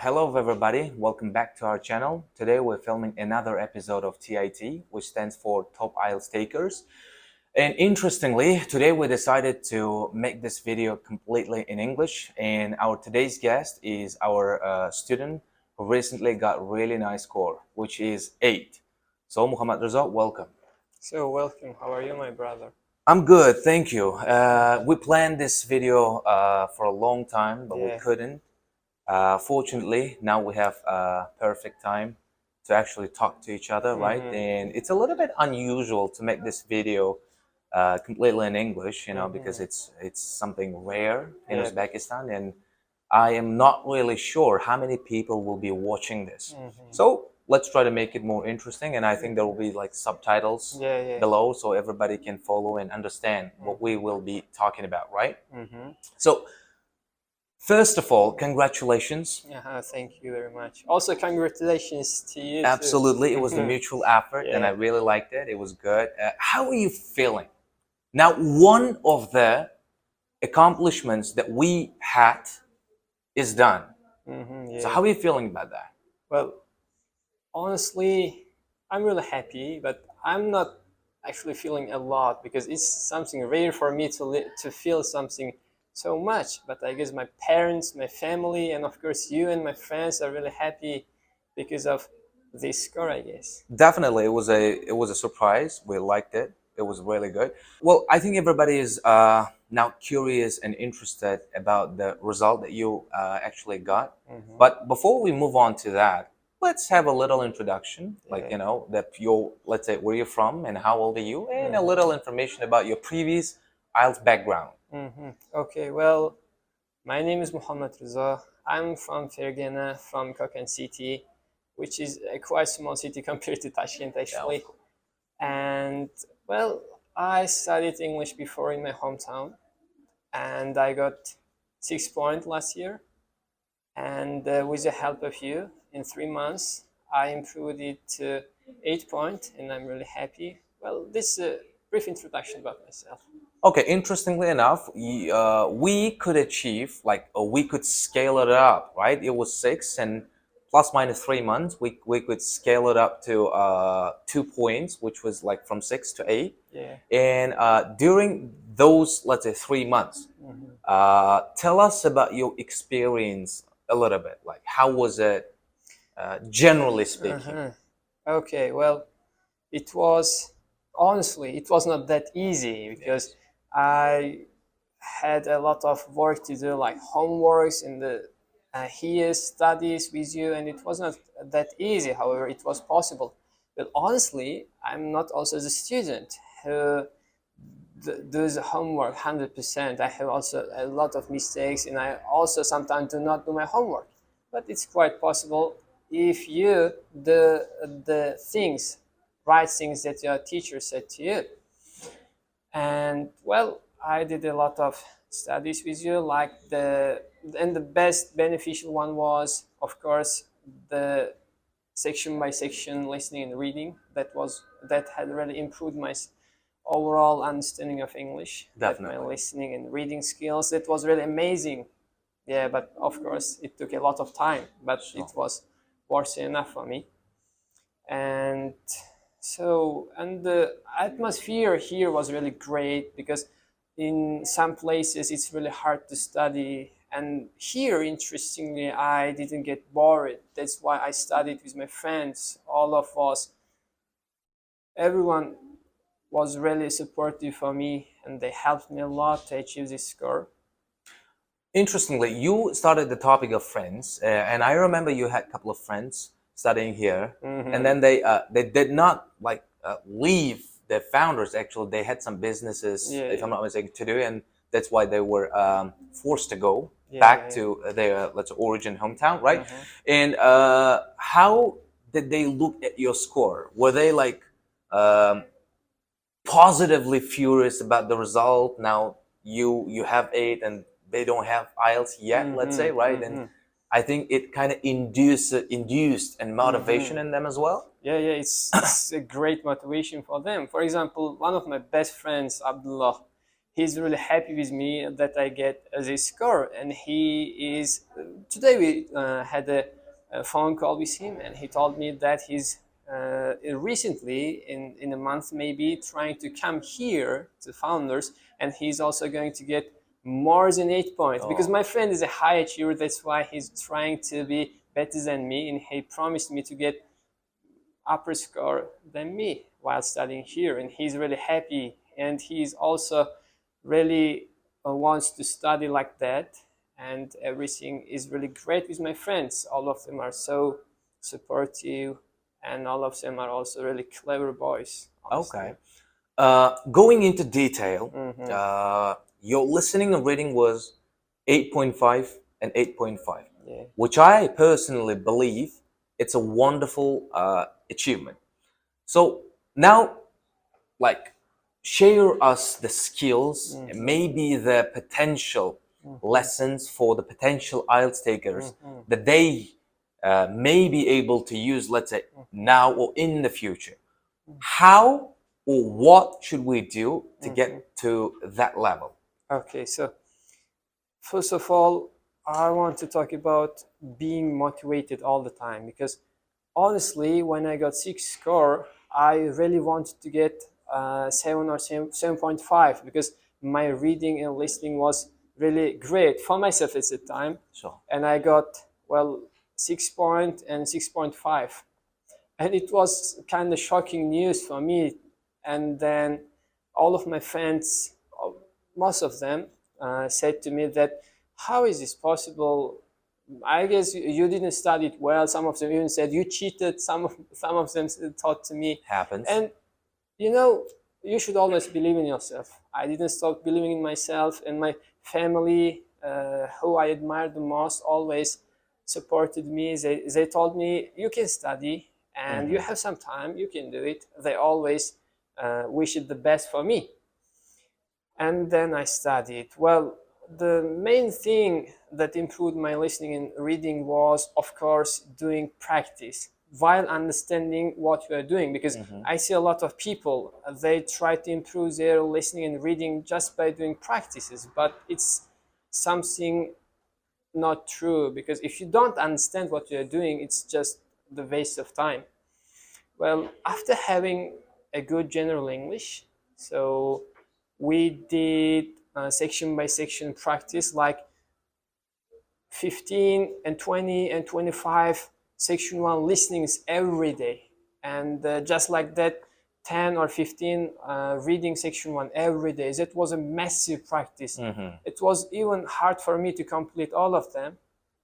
Hello everybody, welcome back to our channel. Today we're filming another episode of TIT, which stands for Top IELTS Takers. And interestingly, today we decided to make this video completely in English, and our today's guest is our student who recently got really nice score, which is 8. So Muhammad Reza, welcome. So welcome, how are you, my brother? I'm good, thank you. We planned this video for a long time, but we couldn't. Fortunately, now we have a perfect time to actually talk to each other, right? And it's a little bit unusual to make this video completely in English, because it's something rare in Uzbekistan, and I am not really sure how many people will be watching this. So let's try to make it more interesting, and I think there will be like subtitles below so everybody can follow and understand what we will be talking about, right? So first of all, congratulations. Thank you very much. Also, congratulations to you. Absolutely, it was a mutual effort, and I really liked it. It was good. How are you feeling? Now, one of the accomplishments that we had is done. So how are you feeling about that? Well, honestly, I'm really happy, but I'm not actually feeling a lot because it's something rare for me to feel something so much. But I guess my parents, my family, and of course you and my friends are really happy because of this score, I guess. Definitely, it was a surprise. We liked it. It was really good. Well, I think everybody is now curious and interested about the result that you actually got. But before we move on to that, let's have a little introduction, like, let's say where you're from and how old are you, and a little information about your previous IELTS background. Okay, well, my name is Muhammad Reza. I'm from Fergana, from Kokan City, which is a quite small city compared to Tashkent, actually. And, well, I studied English before in my hometown, and I got 6 points last year. And with the help of you, in 3 months, I improved it to 8 points, and I'm really happy. Well, this is a brief introduction about myself. Okay, interestingly enough, we could achieve, we could scale it up, right? It was 6, and plus minus 3 months, we could scale it up to 2 points, which was like from 6 to 8. And during those, let's say, 3 months, tell us about your experience a little bit. Like, how was it, generally speaking? Okay, well, honestly, it was not that easy because I had a lot of work to do, like homeworks and here studies with you, and it was not that easy. However, it was possible. But honestly, I'm not also the student who does homework 100%. I have also a lot of mistakes, and I also sometimes do not do my homework. But it's quite possible if you do the right things that your teacher said to you. And well, I did a lot of studies with you, and the best beneficial one was, of course, the section by section listening and reading. That had really improved my overall understanding of English. Definitely. My listening and reading skills. It was really amazing. Yeah, but of course it took a lot of time, but it was worth enough for me. And the atmosphere here was really great because in some places it's really hard to study, and here, interestingly, I didn't get bored. That's why I studied with my friends, all of us. Everyone was really supportive for me, and they helped me a lot to achieve this score. Interestingly, you started the topic of friends, and I remember you had a couple of friends studying here, and then they did not leave the founders. Actually, they had some businesses, if I'm not mistaken, to do, and that's why they were forced to go back to their, let's say, origin hometown, right? And how did they look at your score? Were they like positively furious about the result? Now you have 8 and they don't have IELTS yet, let's say, right? And I think it kind of induced and motivation in them as well. Yeah, it's a great motivation for them. For example, one of my best friends, Abdullah, he's really happy with me that I get this score. And he is, today we had a phone call with him, and he told me that he's recently, in a month maybe, trying to come here to Founders, and he's also going to get more than 8 points. Because my friend is a high achiever, that's why he's trying to be better than me, and he promised me to get upper score than me while studying here, and he's really happy, and he's also really wants to study like that, and everything is really great with my friends. All of them are so supportive, and all of them are also really clever boys, honestly. Okay. Going into detail, your listening and reading was 8.5 and 8.5, Yeah. which I personally believe it's a wonderful achievement. So now, like, share us the skills, maybe the potential lessons for the potential IELTS takers that they may be able to use, let's say, now or in the future. How or what should we do to get to that level? Okay, so first of all, I want to talk about being motivated all the time, because honestly, when I got 6 score, I really wanted to get 7 or 7.5, because my reading and listening was really great for myself at the time. Sure. And I got, well, 6 point and 6.5. And it was kind of shocking news for me. And then all of my friends, most of them, said to me that, how is this possible? I guess you didn't study it well. Some of them even said you cheated. Some of them thought to me. Happens. And you know, you should always believe in yourself. I didn't stop believing in myself, and my family, who I admire the most, always supported me. They told me, you can study, and you have some time, you can do it. They always wished the best for me. And then I studied. Well, the main thing that improved my listening and reading was, of course, doing practice while understanding what you are doing. Because I see a lot of people, they try to improve their listening and reading just by doing practices, but it's something not true, because if you don't understand what you're doing, it's just the waste of time. Well, after having a good general English, so we did section by section practice, like 15 and 20 and 25 section 1 listenings every day, and just like that 10 or 15 reading section 1 every day. That was a massive practice. It was even hard for me to complete all of them,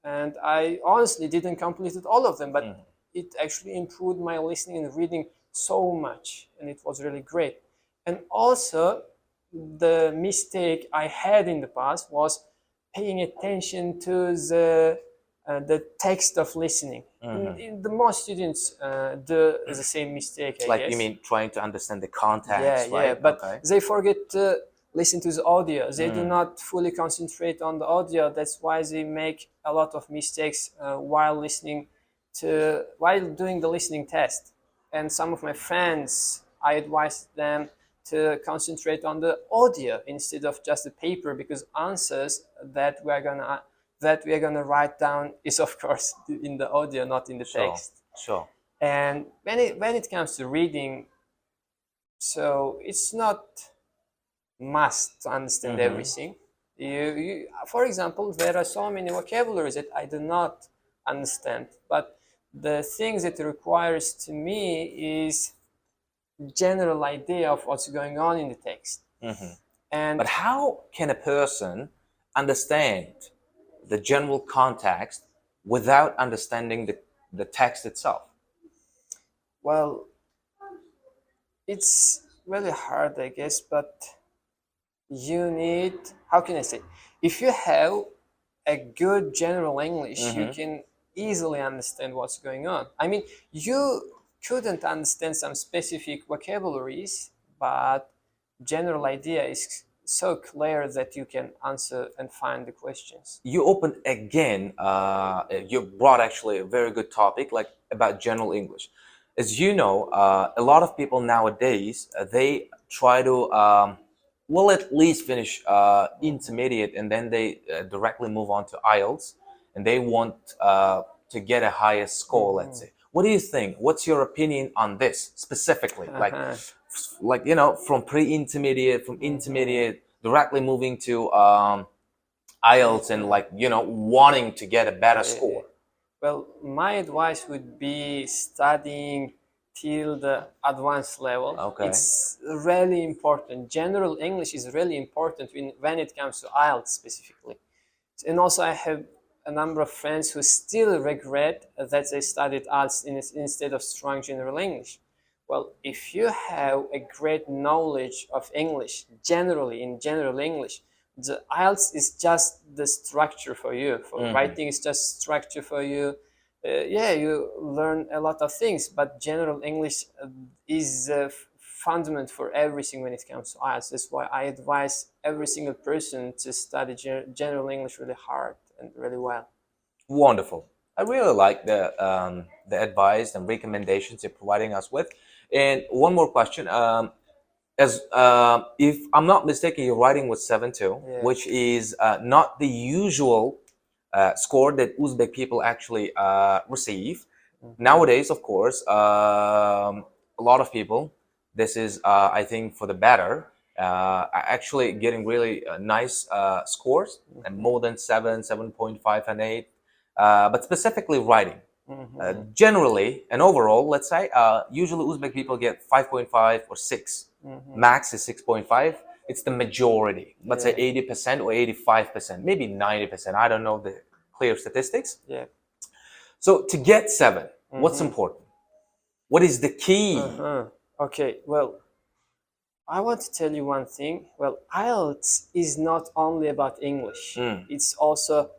and I honestly didn't complete all of them, but it actually improved my listening and reading so much, and it was really great. And also, the mistake I had in the past was paying attention to the text of listening. The most students do the same mistake, I guess. You mean trying to understand the context, Yeah, right? yeah, but they forget to listen to the audio. They do not fully concentrate on the audio. That's why they make a lot of mistakes while doing the listening test. And some of my friends, I advised them to concentrate on the audio instead of just the paper, because answers that we are gonna write down is, of course, in the audio, not in the text. Sure. And when it comes to reading, so it's not must to understand everything. For example, there are so many vocabularies that I do not understand, but the thing that requires to me is general idea of what's going on in the text. And But how can a person understand the general context without understanding the text itself? well, it's really hard, I guess, but you need, how can I say, if you have a good general English, you can easily understand what's going on. I mean, you couldn't understand some specific vocabularies, but general idea is so clear that you can answer and find the questions. You opened again, you brought actually a very good topic, like about general English. As you know, a lot of people nowadays, they try to will at least finish intermediate, and then they directly move on to IELTS, and they want to get a higher score, let's say. What do you think? What's your opinion on this specifically? Like you know, from pre-intermediate, from intermediate, directly moving to IELTS, and like you know, wanting to get a better score. Well, my advice would be studying till the advanced level. Okay. It's really important. General English is really important when it comes to IELTS specifically. And also I have a number of friends who still regret that they studied IELTS instead of strong general English. Well, if you have a great knowledge of English, generally in general English, the IELTS is just the structure for you. For writing, it's just structure for you. Yeah, you learn a lot of things, but general English is fundament for everything when it comes to IELTS. That's why I advise every single person to study general English really hard and really well. Wonderful. I really like the advice and recommendations you're providing us with. And one more question. As if I'm not mistaken, your writing was 7.2, Yeah. which is not the usual score that Uzbek people actually receive. Nowadays, of course, a lot of people, this is, I think, for the better, actually getting really nice scores, and more than 7, 7.5, and 8. But specifically writing. Generally and overall, let's say, usually Uzbek people get 5.5 or 6. Max is 6.5. It's the majority. Let's say 80% or 85%, maybe 90%. I don't know the clear statistics. Yeah. So to get 7, what's important? What is the key? Okay, well, I want to tell you one thing. Well, IELTS is not only about English. It's also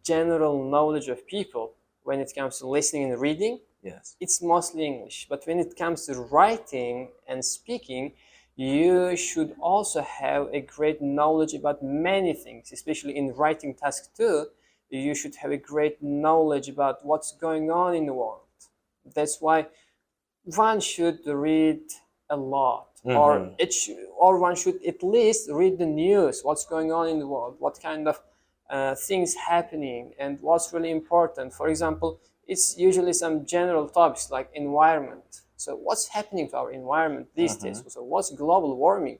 general knowledge of people. When it comes to listening and reading, Yes, it's mostly English. But when it comes to writing and speaking, you should also have a great knowledge about many things, especially in writing task 2. You should have a great knowledge about what's going on in the world. That's why one should read a lot, or one should at least read the news, what's going on in the world, what kind of things happening, and what's really important. For example, it's usually some general topics like environment. So what's happening to our environment these days? So what's global warming?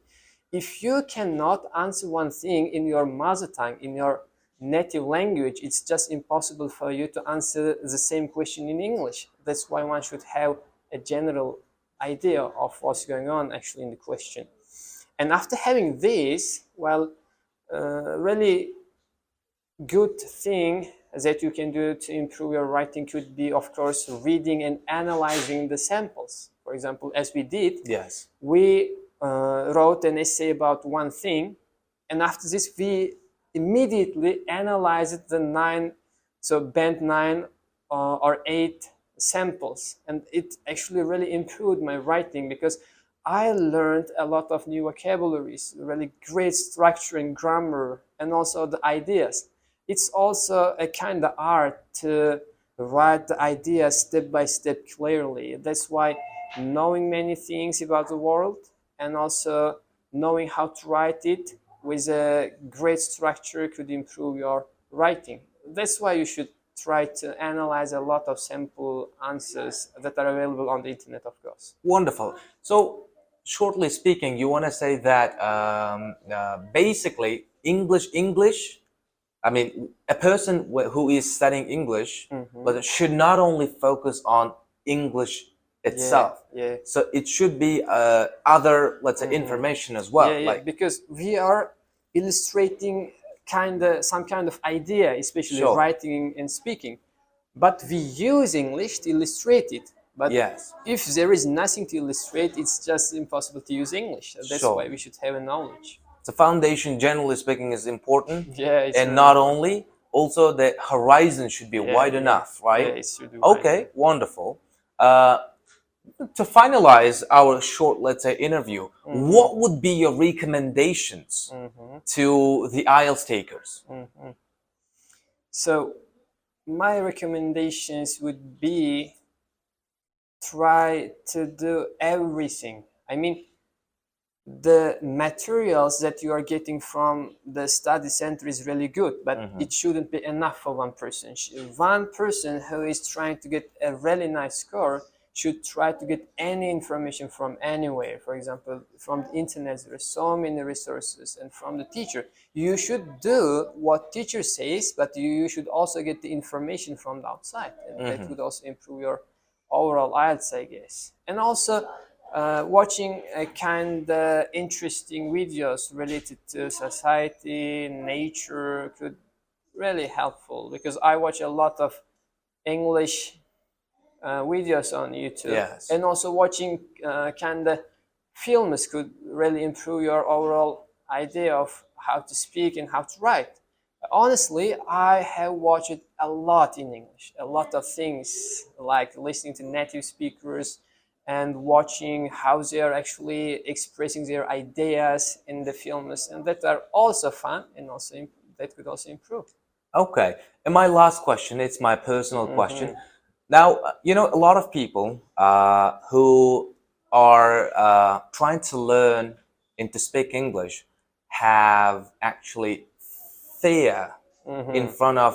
If you cannot answer one thing in your mother tongue, in your native language, it's just impossible for you to answer the same question in English. That's why one should have a general idea of what's going on actually in the question. And after having this, well, really good thing that you can do to improve your writing could be, of course, reading and analyzing the samples. For example, as we did, yes, we wrote an essay about one thing, and after this we immediately analyzed the 9, so band 9 or 8 samples, and it actually really improved my writing because I learned a lot of new vocabularies, really great structure and grammar, and also the ideas. It's also a kind of art to write the ideas step by step clearly. That's why knowing many things about the world and also knowing how to write it with a great structure could improve your writing. That's why you should try to analyze a lot of sample answers that are available on the internet, of course. Wonderful. So, shortly speaking, you want to say that basically English. I mean, a person who is studying English, but should not only focus on English itself. Yeah. So it should be other, let's say, information as well. Yeah, because we are illustrating some kind of idea, especially writing and speaking. But we use English to illustrate it. But yes, if there is nothing to illustrate, it's just impossible to use English. That's why we should have a knowledge. The foundation, generally speaking, is important. Yeah, and not only, also the horizon should be wide enough, right? Yeah, it should be wide enough. Wonderful. To finalize our short, let's say, interview, what would be your recommendations to the IELTS takers? So, my recommendations would be try to do everything. I mean, the materials that you are getting from the study center is really good, but it shouldn't be enough for one person. One person who is trying to get a really nice score should try to get any information from anywhere. For example, from the internet, there are so many resources, and from the teacher. You should do what teacher says, but you should also get the information from the outside, and that would also improve your overall IELTS, I guess. And also, watching a kind of interesting videos related to society, nature could really helpful, because I watch a lot of English videos on YouTube. Yes. And also watching kind of films could really improve your overall idea of how to speak and how to write. Honestly, I have watched a lot in English, a lot of things, like listening to native speakers and watching how they are actually expressing their ideas in the films, and that are also fun, and also that could also improve. Okay. And my last question, it's my personal question. Now, a lot of people who are trying to learn and to speak English have actually fear in front of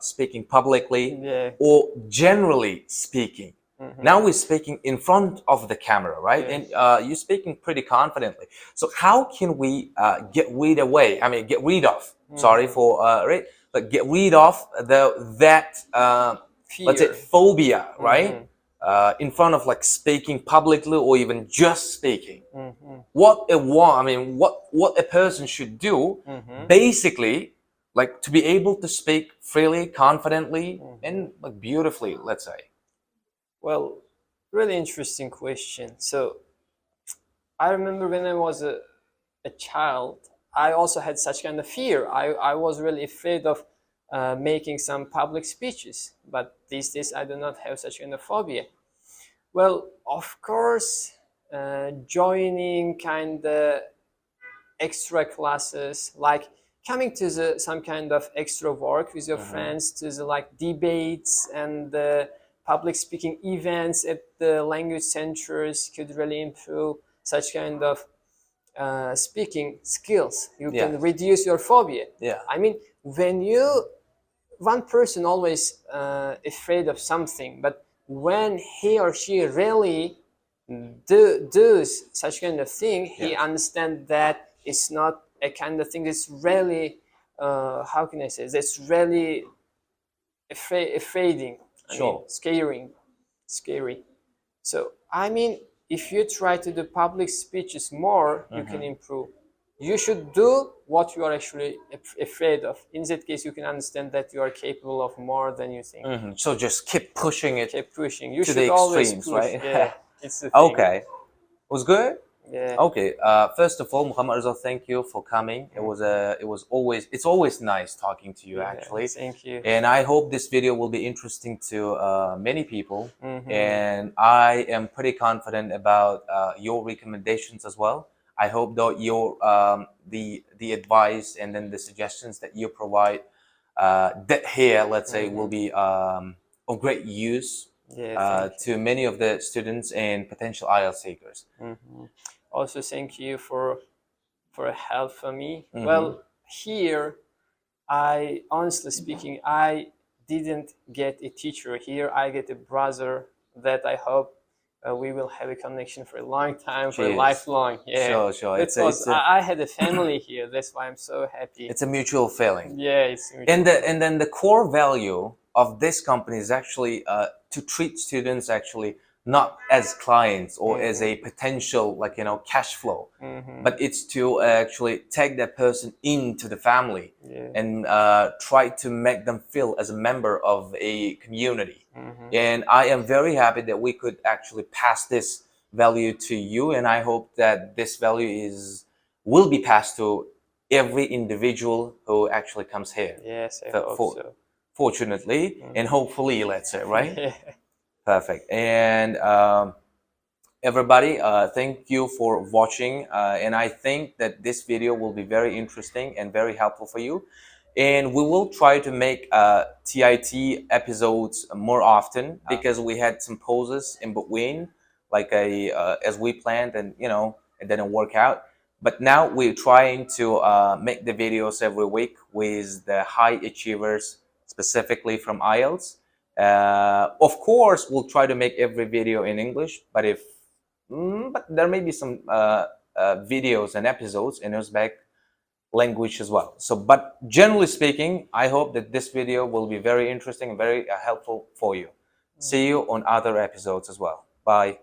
speaking publicly, Yeah. or generally speaking. Now we're speaking in front of the camera, right? Yeah. And you're speaking pretty confidently. So how can we get rid of, sorry for, but get rid of that let's say Fear. phobia, right? In front of like speaking publicly or even just speaking. What a person should do, basically, like to be able to speak freely, confidently, and like beautifully, let's say. Well, really interesting question. So I remember when I was a child, I also had such kind of fear. I was really afraid of making some public speeches, but these days I do not have such kind of phobia. Well, of course, joining kind of extra classes, like coming to some kind of extra work with your friends, to the like debates and the public speaking events at the language centers could really improve such kind of speaking skills. You can reduce your phobia. Yeah. I mean, when one person always afraid of something, but when he or she really does such kind of thing, he understands that it's not a kind of thing that's really, how can I say, that's really afraiding. Sure. Scary. So, I mean, if you try to do public speeches more, you can improve. You should do what you are actually afraid of. In that case, you can understand that you are capable of more than you think. So just keep pushing it Keep pushing. You to should the always extremes, push. right? Yeah, it's the thing. Okay. Was good? Yeah. Okay. First of all, Muhammad Rizal, thank you for coming. It's always nice talking to you, actually. Thank you. And I hope this video will be interesting to many people. And I am pretty confident about your recommendations as well. I hope that your the advice and then the suggestions that you provide that here, let's say, will be of great use to many of the students and potential IELTS seekers. Also, thank you for help for me. Well, here, I honestly speaking, I didn't get a teacher here. I get a brother that I hope we will have a connection for a long time, for a lifelong. Yeah, Sure. I had a family here. That's why I'm so happy. It's a mutual feeling. Yeah, it's mutual. And then the core value of this company is actually to treat students actually not as clients or as a potential cash flow, but it's to actually take that person into the family and try to make them feel as a member of a community. And I am very happy that we could actually pass this value to you, and I hope that this value will be passed to every individual who actually comes here. Yes, I hope so. Fortunately, and hopefully, let's say, right? Yeah. Perfect. And everybody, thank you for watching. And I think that this video will be very interesting and very helpful for you. And we will try to make TIT episodes more often, because we had some pauses in between, like as we planned, and it didn't work out. But now we're trying to make the videos every week with the high achievers, specifically from IELTS. Of course, we'll try to make every video in English, but but there may be some videos and episodes in Uzbek language as well. So, but generally speaking, I hope that this video will be very interesting and very helpful for you. See you on other episodes as well. Bye.